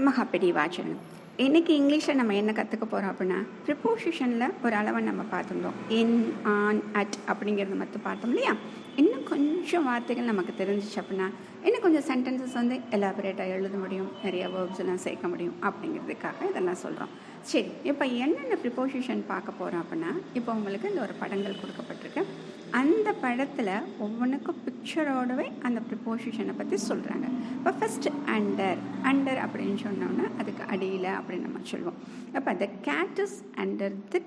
மகாபெரிவாச்சரணம். இன்றைக்கி இங்கிலீஷில் நம்ம என்ன கற்றுக்க போகிறோம் அப்படின்னா, ப்ரிப்போசிஷனில் ஒரு அளவை நம்ம பார்த்துருந்தோம். இன், ஆன், அட் அப்படிங்கிறது மட்டும் பார்த்தோம் இல்லையா. இன்னும் கொஞ்சம் வார்த்தைகள் நமக்கு தெரிஞ்சிச்சு அப்படின்னா இன்னும் கொஞ்சம் சென்டென்சஸ் வந்து எலாபரேட்டாக எழுத முடியும், நிறைய வேர்ப்ஸ் எல்லாம் சேர்க்க முடியும். அப்படிங்கிறதுக்காக இதெல்லாம் சொல்கிறோம். சரி, இப்போ என்னென்ன ப்ரிப்போசிஷன் பார்க்க போகிறோம் அப்படின்னா, இப்போ உங்களுக்கு இந்த ஒரு படங்கள் கொடுக்கப்பட்டிருக்கு. அந்த படத்தில் ஒவ்வொன்றுக்கும் பிக்சரோடவே அந்த ப்ரிப்போசிஷனை பற்றி சொல்கிறாங்க. இப்போ ஃபஸ்ட்டு அண்டர் அப்படின்னு சொன்னோன்னா அதுக்கு அடியில் அப்படின்னு நம்ம சொல்லுவோம். அப்போ the cat is under the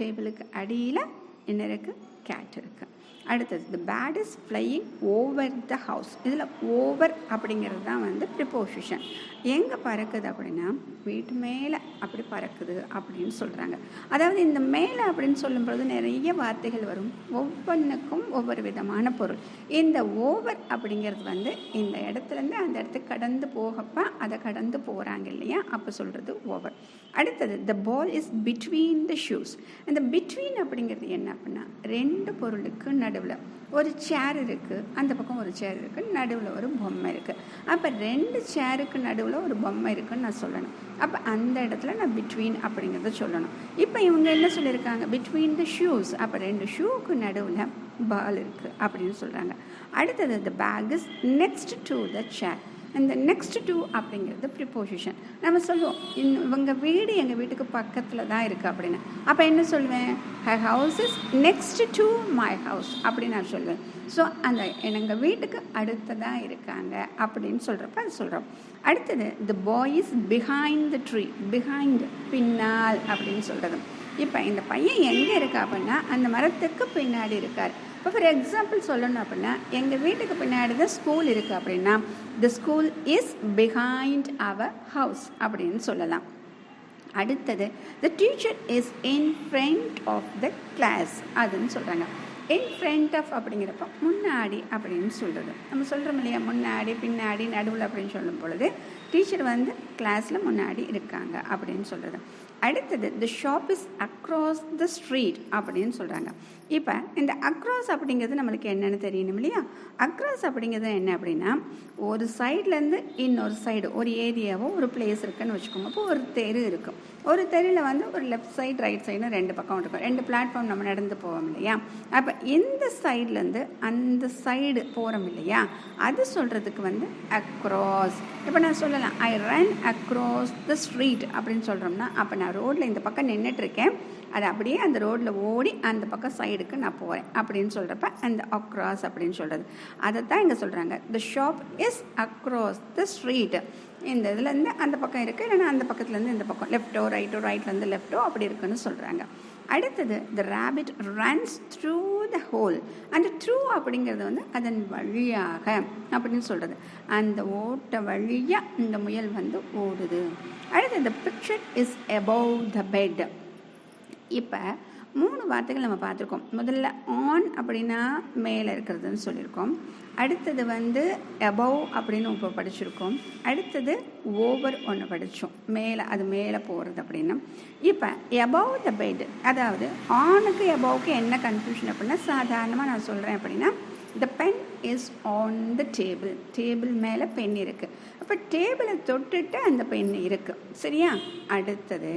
டேபிளுக்கு அடியில் என்ன இருக்குது? கேட் இருக்குது. அடுத்தது the bat is flying over the house. இதில் ஓவர் அப்படிங்கிறது தான் வந்து ப்ரிப்போசிஷன். எங்கே பறக்குது அப்படின்னா வீட்டு மேலே அப்படி பறக்குது அப்படின்னு சொல்கிறாங்க. அதாவது இந்த மேலே அப்படின்னு சொல்லும்பொழுது நிறைய வார்த்தைகள் வரும், ஒவ்வொன்றுக்கும் ஒவ்வொரு விதமான பொருள். இந்த ஓவர் அப்படிங்கிறது வந்து இந்த இடத்துலேருந்து அந்த இடத்துக்கு கடந்து போகப்போ அதை கடந்து போகிறாங்க இல்லையா, அப்போ சொல்கிறது ஓவர். அடுத்தது த ball is between the shoes. இந்த பிட்வீன் அப்படிங்கிறது என்ன அப்படின்னா ரெண்டு பொருளுக்கு நடுவில் ஒரு சேர் இருக்குது, அந்த பக்கம் ஒரு சேர் இருக்குது, நடுவில் ஒரு பொம்மை இருக்குது. அப்போ ரெண்டு சேருக்கு நடுவில் ஒரு பொம்மை இருக்குதுன்னு நான் சொல்லணும். அப்போ அந்த இடத்துல நான் பிட்வீன் அப்படிங்கிறத சொல்லணும். இப்போ இவங்க என்ன சொல்லியிருக்காங்க? Between the shoes. அப்போ ரெண்டு ஷூக்கு நடுவில் பால் இருக்குது அப்படின்னு சொல்கிறாங்க. அடுத்தது the bag is next to the chair. இந்த நெக்ஸ்ட் டு அப்படிங்கிறது ப்ரிப்போசிஷன். நம்ம சொல்லுவோம் இவங்க வீடு எங்கள் வீட்டுக்கு பக்கத்தில் தான் இருக்குது அப்படின்னு. அப்போ என்ன சொல்லுவேன்? Her house is next to my house அப்படின்னு நான் சொல்லுவேன். ஸோ அந்த எங்கள் வீட்டுக்கு அடுத்ததாக இருக்காங்க அப்படின்னு சொல்கிறப்ப அது சொல்கிறோம். அடுத்தது the boy is behind the tree. Behind பின்னால் அப்படின்னு சொல்கிறது. இப்போ இந்த பையன் எங்கே இருக்கா அப்படின்னா அந்த மரத்துக்கு பின்னாடி இருக்கார். இப்போ ஃபார் எக்ஸாம்பிள் சொல்லணும் அப்படின்னா எங்கள் வீட்டுக்கு பின்னாடி தான் ஸ்கூல் இருக்குது அப்படின்னா the school is behind our house அப்படின்னு சொல்லலாம். அடுத்தது the teacher is in front of the class அதுன்னு சொல்கிறாங்க. இன் ஃப்ரண்ட் ஆஃப் அப்படிங்கிறப்ப முன்னாடி அப்படின்னு சொல்கிறது. நம்ம சொல்கிறோம் இல்லையா, முன்னாடி பின்னாடி நடுவில் அப்படின்னு சொல்லும் பொழுது டீச்சர் வந்து கிளாஸில் முன்னாடி இருக்காங்க அப்படின்னு சொல்கிறது. அடுத்தது த shop is across the street அப்படின்னு சொல்கிறாங்க. இப்போ இந்த அக்ராஸ் அப்படிங்கிறது நம்மளுக்கு என்னென்னு தெரியணும் இல்லையா. அக்ராஸ் அப்படிங்கிறது என்ன அப்படின்னா ஒரு சைட்லேருந்து இன்னொரு சைடு ஒரு ஏரியாவோ ஒரு பிளேஸ் இருக்குதுன்னு வச்சுக்கோங்க. அப்போ ஒரு தெரு இருக்கும். ஒரு தெருவில் வந்து ஒரு லெஃப்ட் சைடு ரைட் சைடுன்னு ரெண்டு பக்கம் இருக்கும். ரெண்டு பிளாட்ஃபார்ம் நம்ம நடந்து போவோம் இல்லையா. அப்போ இந்த சைட்லேருந்து அந்த சைடு போகிறோம் இல்லையா, அது சொல்கிறதுக்கு வந்து அக்ராஸ். இப்போ நான் சொல்லலாம் ஐ ரன் அக்ராஸ் த ஸ்ட்ரீட் அப்படின்னு சொல்கிறோம்னா அப்போ நான் ரோட்டில் இந்த பக்கம் நின்றுட்டுருக்கேன், அது அப்படியே அந்த ரோட்டில் ஓடி அந்த பக்கம் சைடுக்கு நான் போகிறேன் அப்படின்னு சொல்கிறப்ப அந்த அக்ராஸ் அப்படின்னு சொல்கிறது. அதை தான் இங்கே சொல்கிறாங்க. த shop is across the street. இந்த இதுலேருந்து அந்த பக்கம் இருக்குது, இல்லைன்னா அந்த பக்கத்துலேருந்து இந்த பக்கம் லெஃப்ட்டோ ரைட்டோ ரைட்லேருந்து லெஃப்ட்டோ அப்படி இருக்குன்னு சொல்கிறாங்க. அடுத்தது the rabbit runs through the hole. அந்த த்ரூ அப்படிங்கிறது வந்து அதன் வழியாக அப்படின்னு சொல்கிறது. அந்த ஓட்ட வழியாக இந்த முயல் வந்து ஓடுது. அடுத்தது the picture is above the bed. இப்போ 3 வார்த்தைகள் நம்ம பார்த்துருக்கோம். முதல்ல ஆன் அப்படின்னா மேலே இருக்கிறதுன்னு சொல்லியிருக்கோம். அடுத்தது வந்து அபவ் அப்படின்னு இப்போ படிச்சிருக்கோம். அடுத்தது ஓவர் ஒன்று படித்தோம், மேலே அது மேலே போகிறது அப்படின்னா. இப்போ அபவ் த பெட், அதாவது ஆனுக்கு அபவுக்கு என்ன கன்ஃபியூஷன் அப்படின்னா சாதாரணமாக நான் சொல்கிறேன் அப்படின்னா the pen is on the table. Table மேலே பென் இருக்குது. அப்போ டேபிளை தொட்டுட்டு அந்த பென் இருக்குது, சரியா. அடுத்தது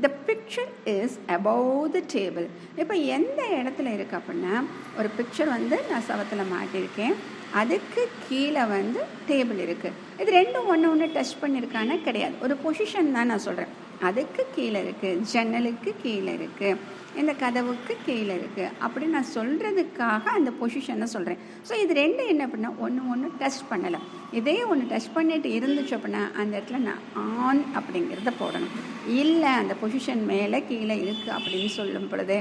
the picture is above the table. இப்போ எந்த இடத்துல இருக்குது அப்படின்னா ஒரு பிக்சர் வந்து நான் சவத்தில் மாட்டியிருக்கேன், அதுக்கு கீழே வந்து டேபிள் இருக்குது. இது ரெண்டும் ஒன்று டச் பண்ணியிருக்கானா கிடையாது, ஒரு பொசிஷன் தான் நான் சொல்கிறேன். அதுக்கு கீழே இருக்குது, ஜன்னலுக்கு கீழே இருக்குது, இந்த கதவுக்கு கீழே இருக்குது அப்படின்னு நான் சொல்கிறதுக்காக அந்த பொசிஷனை சொல்கிறேன். ஸோ இது ரெண்டு என்ன அப்படின்னா ஒன்று டச் பண்ணலை. இதே ஒன்று டச் பண்ணிட்டு இருந்துச்சு அப்படின்னா அந்த இடத்துல நான் ஆன் அப்படிங்கிறத போடணும். இல்லை அந்த பொசிஷன் மேலே கீழே இருக்குது அப்படின்னு சொல்லும் பொழுது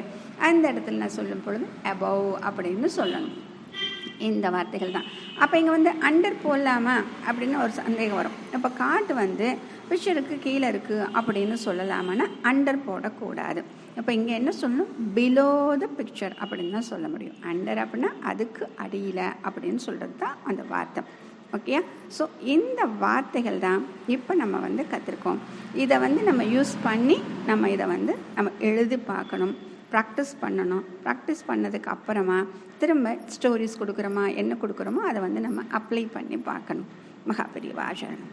அந்த இடத்துல நான் சொல்லும் பொழுது அபவ் அப்படின்னு சொல்லணும். இந்த வார்த்தைகள் தான். அப்போ இங்கே வந்து அண்டர் போடலாமா அப்படின்னு ஒரு சந்தேகம் வரும். இப்போ காட்டு வந்து பிக்சருக்கு கீழே இருக்குது அப்படின்னு சொல்லலாமான்னா அண்டர் போடக்கூடாது. இப்போ இங்கே என்ன சொல்லணும்? பிலோ த பிக்சர் அப்படின்னு தான் சொல்ல முடியும். அண்டர் அப்படின்னா அதுக்கு அடியில் அப்படின்னு சொல்கிறது தான் அந்த வார்த்தை. ஓகே, ஸோ இந்த வார்த்தைகள் தான் இப்போ நம்ம வந்து கற்றுருக்கோம். இதை வந்து நம்ம யூஸ் பண்ணி நம்ம இதை வந்து நம்ம எழுதி பார்க்கணும், ப்ராக்டிஸ் பண்ணணும். ப்ராக்டிஸ் பண்ணதுக்கு அப்புறமா திரும்ப ஸ்டோரிஸ் கொடுக்குறோமா என்ன கொடுக்குறோமோ அதை வந்து நம்ம அப்ளை பண்ணி பார்க்கணும். மகாபெரிவாச்சரணம்.